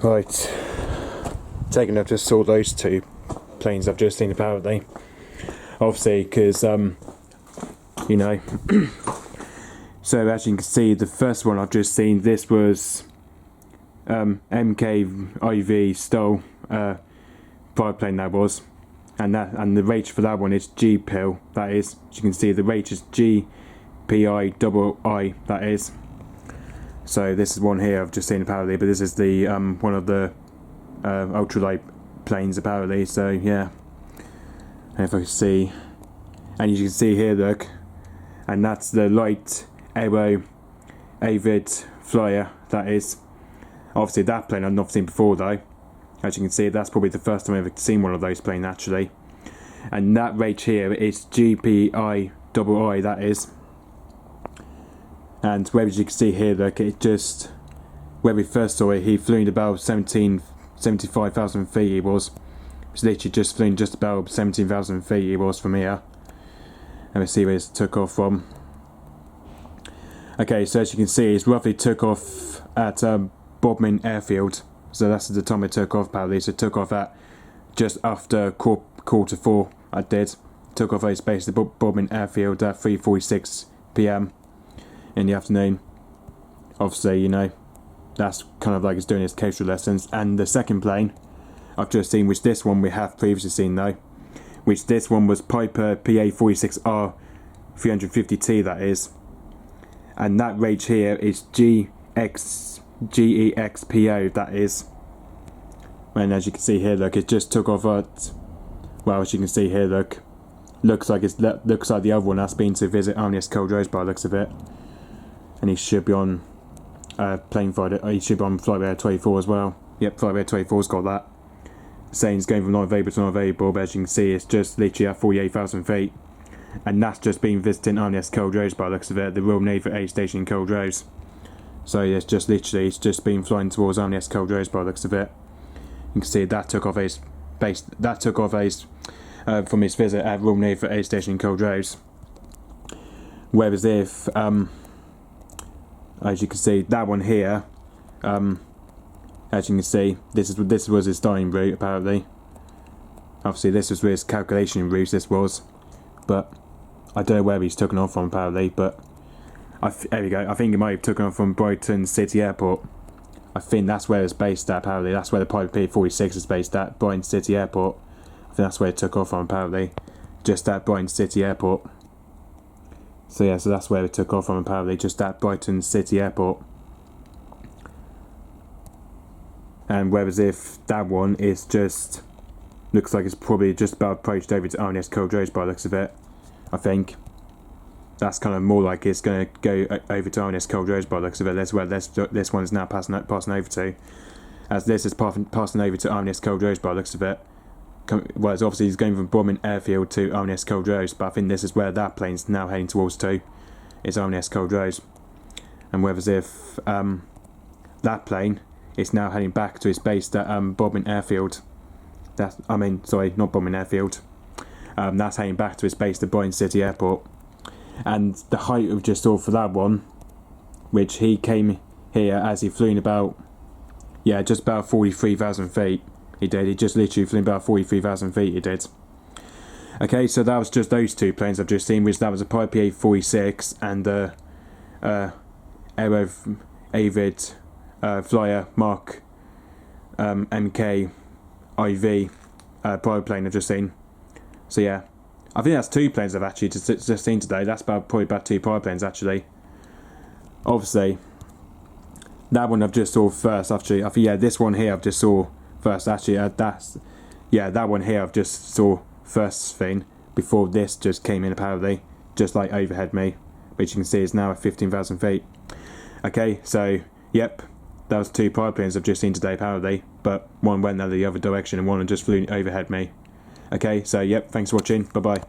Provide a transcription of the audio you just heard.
Right, taking up just saw those two planes I've just seen apparently. Obviously, because you know. So as you can see, the first one I've just seen, this was Mk.IV STOL private plane that was, and the rate for that one is G-PIL. That is, as you can see, the rate is G-PI-II, that is. So this is one here I've just seen apparently, but this is the one of the ultralight planes apparently. So yeah, and if I can see, and you can see here, look, and that's the light Aero Avid flyer. That is, obviously that plane I've not seen before though. As you can see, that's probably the first time I've ever seen one of those planes actually. And that rate here is G-PI-II, that is. And where as you can see here, look, it just, where we first saw it, he flew in about 75,000 feet he was. It's literally just flew just about 17,000 feet he was from here. Let me see where it took off from. Okay, so as you can see, it's roughly took off at Bodmin Airfield. So that's the time it took off apparently. So it took off at just after quarter 4. I did. Took off at base at Bodmin Airfield at 3:46 PM in the afternoon. Obviously, you know, that's kind of like it's doing its coastal lessons. And the second plane I've just seen, which this one we have previously seen though, which this one was Piper PA-46-R-350T, that is. And that rate here is G-EXPO, that is. And as you can see here, look, it just took off at, well, as you can see here, look, looks like the other one that's been to visit Arnius Coldrose by the looks of it. And he should be on plane Friday. He should be on flight Air 24 as well. Yep, flight Air 24's got that. Saying it's going from non-available to non-available, but as you can see, it's just literally at 48,000 feet. And that's just been visiting Arnius Coldrose by the looks of it, the Royal Navy Air Station in Coldrose. So yeah, it's just literally, it's just been flying towards Arnius Coldrose by the looks of it. You can see that took off his base. That took off his from his visit at Royal Navy Air Station in Coldrose. Whereas if, as you can see, that one here, as you can see, this was his starting route apparently. Obviously, this was his calculation route. This was, but I don't know where he's taken off from apparently. But there we go. I think he might have taken off from Brighton City Airport. I think that's where it's based at apparently. That's where the Piper PA-46 is based at, Brighton City Airport. I think that's where it took off from apparently. Just at Brighton City Airport. So yeah, so that's where it took off from apparently, just at Brighton City Airport. And whereas if that one is just, looks like it's probably just about approached over to Arnius Coldrose by the looks of it, I think. That's kind of more like it's going to go over to Arnius Coldrose by the looks of it. That's where this one is now passing over to. As this is passing over to Arnius Coldrose by the looks of it. Well, it's obviously he's going from Bodmin Airfield to Arnius Coldrose, but I think this is where that plane's now heading towards to. It's Arnius Coldrose. And whereas if that plane is now heading back to its base at Bodmin Airfield. Sorry, not Bodmin Airfield. That's heading back to its base at Brighton City Airport. And the height of just saw for that one, which he came here as he flew in about, yeah, just about 43,000 feet. He did. He just literally flew about 43,000 feet. He did. Okay, so that was just those two planes I've just seen, which that was a Piper PA-46 and the Aero Avid flyer Mark Mk.IV private plane I've just seen. So yeah, I think that's two planes I've actually just seen today. That's probably about two private planes actually. Obviously, that one I've just saw first. Actually, I think yeah, this one here I've just saw first. Actually, that one here I've just saw first thing before this just came in apparently, just like overhead me, which you can see is now at 15,000 feet. Okay, so yep, that was two private planes I've just seen today apparently, but one went the other direction and one just flew overhead me. Okay, so yep, thanks for watching, bye bye.